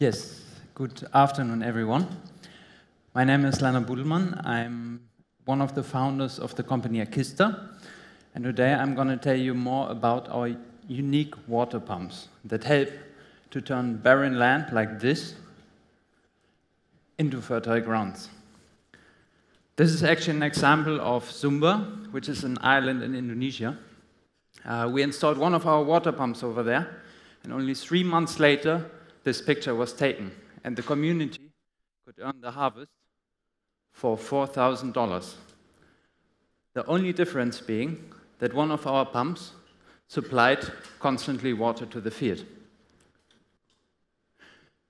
Yes, good afternoon, everyone. My name is Lana Budelmann. I'm one of the founders of the company aQysta, and today I'm going to tell you more about our unique water pumps that help to turn barren land like this into fertile grounds. This is actually an example of Sumba, which is an island in Indonesia. We installed one of our water pumps over there, and only 3 months later, this picture was taken, and the community could earn the harvest for $4,000. The only difference being that one of our pumps supplied constantly water to the field.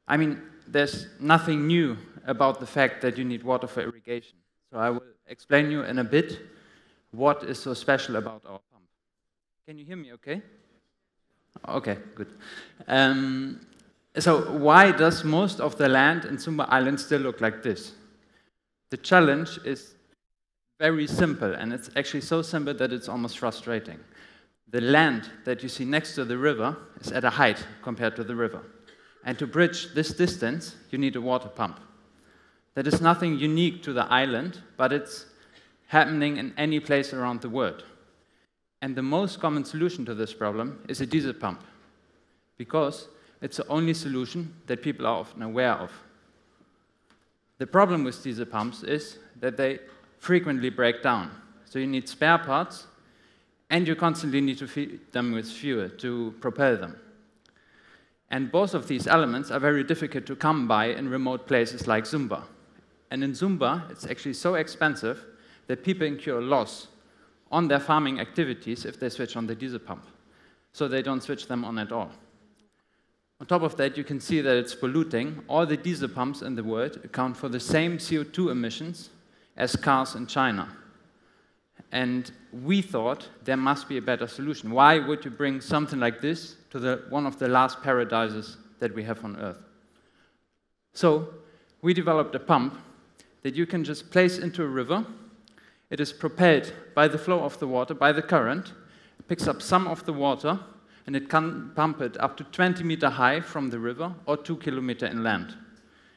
I mean, there's nothing new about the fact that you need water for irrigation. So I will explain you in a bit what is so special about our pump. Can you hear me okay? Okay, good. So why does most of the land in Sumba Island still look like this? The challenge is very simple, and it's actually so simple that it's almost frustrating. The land that you see next to the river is at a height compared to the river. And to bridge this distance, you need a water pump. That is nothing unique to the island, but it's happening in any place around the world. And the most common solution to this problem is a diesel pump, because it's the only solution that people are often aware of. The problem with diesel pumps is that they frequently break down. So you need spare parts, and you constantly need to feed them with fuel to propel them. And both of these elements are very difficult to come by in remote places like Sumba. And in Sumba, it's actually so expensive that people incur loss on their farming activities if they switch on the diesel pump. So they don't switch them on at all. On top of that, you can see that it's polluting. All the diesel pumps in the world account for the same CO2 emissions as cars in China. And we thought there must be a better solution. Why would you bring something like this to one of the last paradises that we have on Earth? So we developed a pump that you can just place into a river. It is propelled by the flow of the water, by the current. It picks up some of the water, and it can pump it up to 20 meters high from the river or 2 kilometers inland.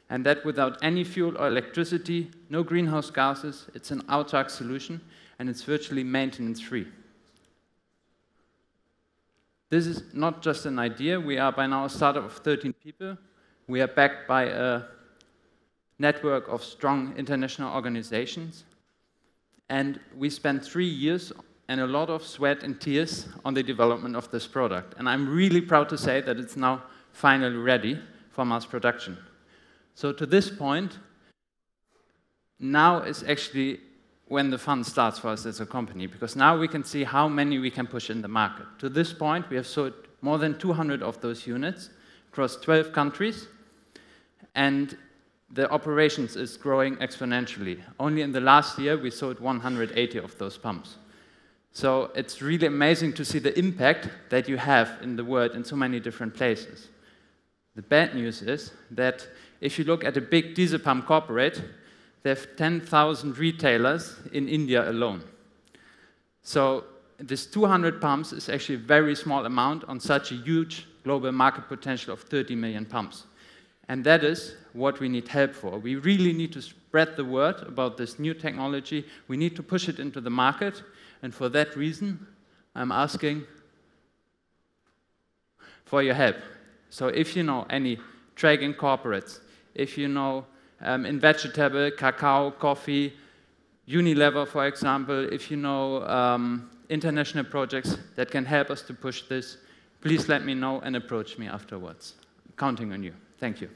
And that without any fuel or electricity, no greenhouse gases. It's an autark solution, and it's virtually maintenance-free. This is not just an idea. We are by now a startup of 13 people. We are backed by a network of strong international organizations. And we spent 3 years and a lot of sweat and tears on the development of this product. And I'm really proud to say that it's now finally ready for mass production. So to this point, now is actually when the fun starts for us as a company, because now we can see how many we can push in the market. To this point, we have sold more than 200 of those units across 12 countries, and the operations is growing exponentially. Only in the last year, we sold 180 of those pumps. So it's really amazing to see the impact that you have in the world in so many different places. The bad news is that if you look at a big diesel pump corporate, they have 10,000 retailers in India alone. So this 200 pumps is actually a very small amount on such a huge global market potential of 30 million pumps. And that is what we need help for. We really need to spread the word about this new technology. We need to push it into the market. And for that reason, I'm asking for your help. So if you know any trading corporates, if you know in vegetable, cacao, coffee, Unilever, for example, if you know international projects that can help us to push this, please let me know and approach me afterwards. I'm counting on you. Thank you.